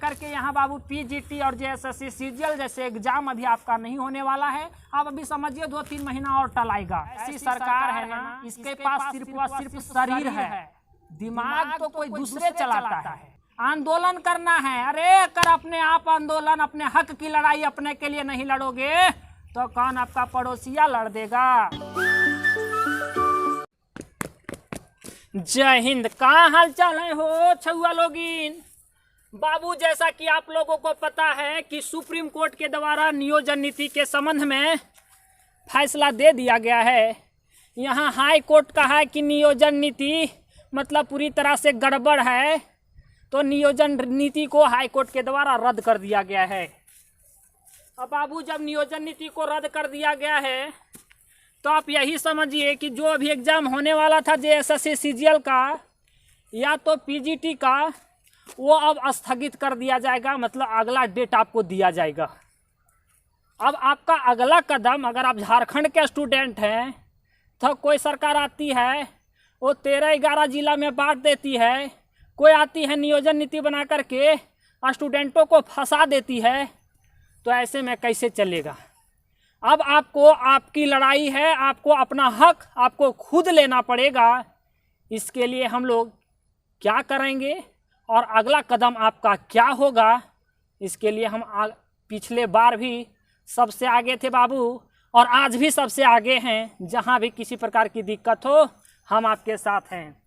करके यहाँ बाबू पीजीटी और जेएसएससी सीजीएल जैसे एग्जाम अभी आपका नहीं होने वाला है। आप अभी समझिए 2-3 महीना और टलाएगा। ऐसी सरकार है ना, इसके पास सिर्फ व सिर्फ शरीर है, दिमाग तो कोई दूसरे चलाता है। आंदोलन करना है, अरे अगर अपने आप आंदोलन, अपने हक की लड़ाई अपने के लिए नहीं लड़ोगे तो कौन आपका पड़ोसिया लड़ देगा। जय हिंद। कहाँ हाल चाल है हो छुआ लोगिन। बाबू, जैसा कि आप लोगों को पता है कि सुप्रीम कोर्ट के द्वारा नियोजन नीति के संबंध में फैसला दे दिया गया है। यहाँ हाई कोर्ट का है कि नियोजन नीति मतलब पूरी तरह से गड़बड़ है, तो नियोजन नीति को हाई कोर्ट के द्वारा रद्द कर दिया गया है। अब बाबू, जब नियोजन नीति को रद्द कर दिया गया है तो आप यही समझिए कि जो अभी एग्ज़ाम होने वाला था जेएसएससी सीजीएल का या तो पीजीटी का, वो अब स्थगित कर दिया जाएगा, मतलब अगला डेट आपको दिया जाएगा। अब आपका अगला कदम, अगर आप झारखंड के स्टूडेंट हैं तो कोई सरकार आती है वो 13-11 जिला में बांट देती है, कोई आती है नियोजन नीति बना करके स्टूडेंटों को फंसा देती है, तो ऐसे में कैसे चलेगा। अब आपको, आपकी लड़ाई है, आपको अपना हक आपको खुद लेना पड़ेगा। इसके लिए हम लोग क्या करेंगे और अगला कदम आपका क्या होगा, इसके लिए हम पिछले बार भी सबसे आगे थे बाबू, और आज भी सबसे आगे हैं। जहां भी किसी प्रकार की दिक्कत हो हम आपके साथ हैं।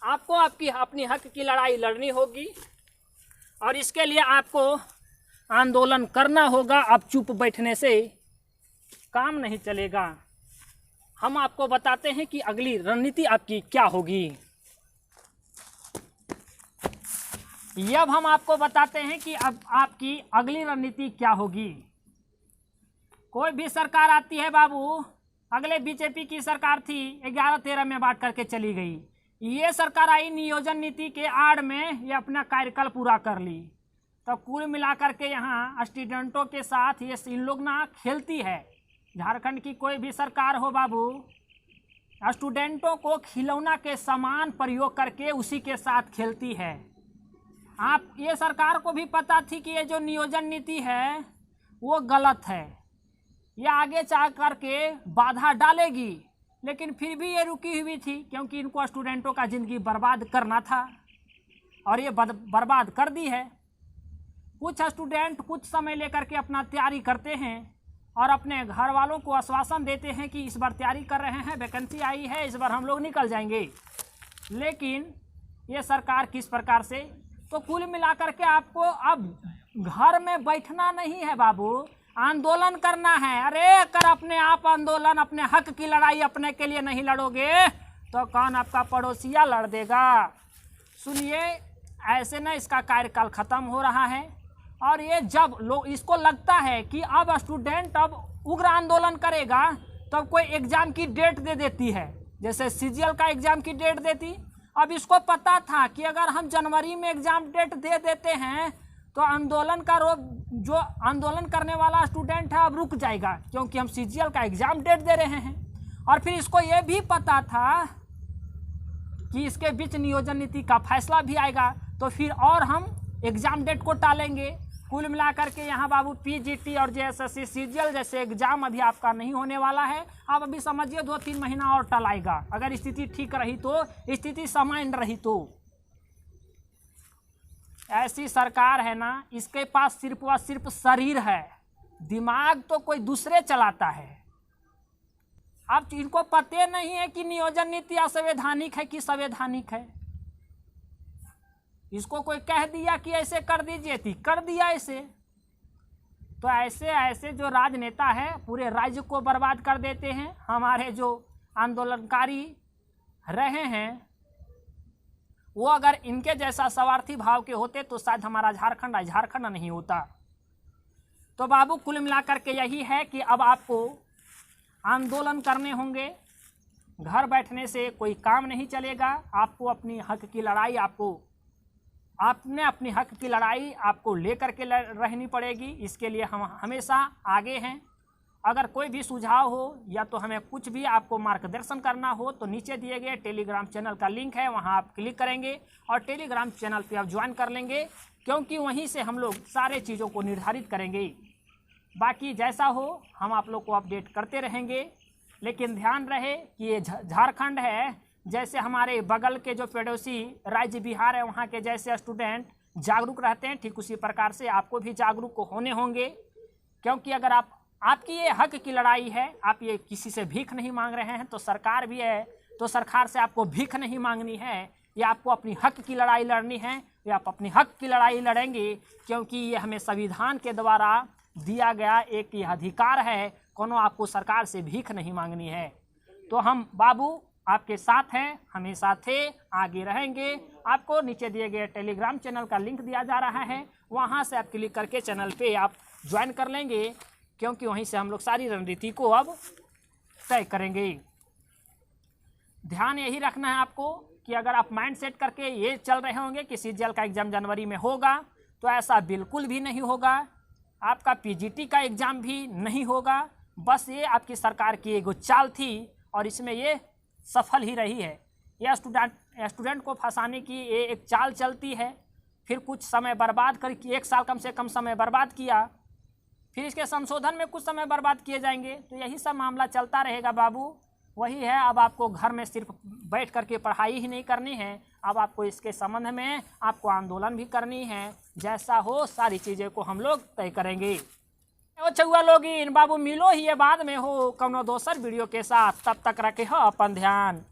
आपको आपकी अपनी हक की लड़ाई लड़नी होगी और इसके लिए आपको आंदोलन करना होगा। अब चुप बैठने से काम नहीं चलेगा। हम आपको बताते हैं कि अगली रणनीति आपकी क्या होगी। अब हम आपको बताते हैं कि अब आपकी अगली रणनीति क्या होगी। कोई भी सरकार आती है बाबू, अगले बीजेपी की सरकार थी, 11-13 में बांट करके चली गई। ये सरकार आई नियोजन नीति के आड़ में, ये अपना कार्यकाल पूरा कर ली। तो कुल मिलाकर के यहाँ स्टूडेंटों के साथ ये इन लोग ना खेलती है। झारखंड की कोई भी सरकार हो बाबू, स्टूडेंटों को खिलौना के समान प्रयोग करके उसी के साथ खेलती है। आप, ये सरकार को भी पता थी कि ये जो नियोजन नीति है वो गलत है, ये आगे चाह करके बाधा डालेगी, लेकिन फिर भी ये रुकी हुई थी क्योंकि इनको स्टूडेंटों का ज़िंदगी बर्बाद करना था और ये बर्बाद कर दी है। कुछ स्टूडेंट कुछ समय लेकर के अपना तैयारी करते हैं और अपने घर वालों को आश्वासन देते हैं कि इस बार तैयारी कर रहे हैं, वैकेंसी आई है, इस बार हम लोग निकल जाएंगे। लेकिन ये सरकार किस प्रकार से, तो कुल मिलाकर के आपको अब घर में बैठना नहीं है बाबू, आंदोलन करना है। अरे अगर अपने आप आंदोलन, अपने हक की लड़ाई अपने के लिए नहीं लड़ोगे तो कौन आपका पड़ोसिया लड़ देगा। सुनिए, ऐसे ना इसका कार्यकाल खत्म हो रहा है और ये जब लोग, इसको लगता है कि अब स्टूडेंट अब उग्र आंदोलन करेगा तो कोई एग्ज़ाम की डेट दे देती है, जैसे सीजीएल का एग्ज़ाम की डेट देती। अब इसको पता था कि अगर हम जनवरी में एग्ज़ाम डेट दे देते हैं तो आंदोलन का जो आंदोलन करने वाला स्टूडेंट है अब रुक जाएगा, क्योंकि हम सीजीएल का एग्ज़ाम डेट दे रहे हैं। और फिर इसको ये भी पता था कि इसके बीच नियोजन नीति का फैसला भी आएगा, तो फिर और हम एग्ज़ाम डेट को टालेंगे। कुल मिलाकर के यहाँ बाबू पीजीटी और जेएसएससी सीजीएल जैसे एग्जाम अभी आपका नहीं होने वाला है। आप अभी समझिए 2-3 महीना और टलाएगा, अगर स्थिति ठीक रही तो, स्थिति सामान्य रही तो। ऐसी सरकार है ना, इसके पास सिर्फ व सिर्फ शरीर है, दिमाग तो कोई दूसरे चलाता है। अब इनको पता नहीं है कि नियोजन नीति असंवैधानिक है कि संवैधानिक है। इसको कोई कह दिया कि ऐसे कर दीजिए थी, कर दिया ऐसे। तो ऐसे ऐसे जो राजनेता है पूरे राज्य को बर्बाद कर देते हैं। हमारे जो आंदोलनकारी रहे हैं वो अगर इनके जैसा स्वार्थी भाव के होते तो शायद हमारा झारखंड नहीं होता। तो बाबू, कुल मिलाकर के यही है कि अब आपको आंदोलन करने होंगे, घर बैठने से कोई काम नहीं चलेगा। आपको अपनी हक की लड़ाई, अपनी हक की लड़ाई आपको लेकर के रहनी पड़ेगी। इसके लिए हम हमेशा आगे हैं अगर कोई भी सुझाव हो या तो हमें कुछ भी आपको मार्गदर्शन करना हो तो नीचे दिए गए टेलीग्राम चैनल का लिंक है, वहां आप क्लिक करेंगे और टेलीग्राम चैनल पे आप ज्वाइन कर लेंगे, क्योंकि वहीं से हम लोग सारे चीज़ों को निर्धारित करेंगे। बाकी जैसा हो हम आप लोग को अपडेट करते रहेंगे। लेकिन ध्यान रहे कि ये झारखंड है, जैसे हमारे बगल के जो पड़ोसी राज्य बिहार है वहाँ के जैसे स्टूडेंट जागरूक रहते हैं, ठीक उसी प्रकार से आपको भी जागरूक होने होंगे। क्योंकि अगर आपकी ये हक की लड़ाई है, आप ये किसी से भीख नहीं मांग रहे हैं, तो सरकार भी है तो सरकार से आपको भीख नहीं मांगनी है, या आपको अपनी हक की लड़ाई लड़नी है, या आप अपनी हक की लड़ाई लड़ेंगे, क्योंकि ये हमें संविधान के द्वारा दिया गया एक ये अधिकार है। कोनो आपको सरकार से भीख नहीं मांगनी है। तो हम बाबू आपके साथ हैं, हमेशा थे, आगे रहेंगे। आपको नीचे दिए गए टेलीग्राम चैनल का लिंक दिया जा रहा है, वहां से आप क्लिक करके चैनल पे आप ज्वाइन कर लेंगे, क्योंकि वहीं से हम लोग सारी रणनीति को अब तय करेंगे। ध्यान यही रखना है आपको कि अगर आप माइंड सेट करके ये चल रहे होंगे कि सीजीएल का एग्ज़ाम जनवरी में होगा, तो ऐसा बिल्कुल भी नहीं होगा। आपका पीजीटी का एग्ज़ाम भी नहीं होगा। बस ये आपकी सरकार की एगो चाल थी और इसमें ये सफल ही रही है। यह स्टूडेंट को फंसाने की ये एक चाल चलती है, फिर कुछ समय बर्बाद कर, 1 साल कम से कम समय बर्बाद किया, फिर इसके संशोधन में कुछ समय बर्बाद किए जाएंगे। तो यही सब मामला चलता रहेगा बाबू। वही है, अब आपको घर में सिर्फ बैठ करके पढ़ाई ही नहीं करनी है, अब आपको इसके संबंध में आपको आंदोलन भी करनी है। जैसा हो सारी चीज़ें को हम लोग तय करेंगे। ओ चौआ लोगिन बाबू, मिलो ही ये बाद में हो कौनो दोसर वीडियो के साथ। तब तक रखे हो अपन ध्यान।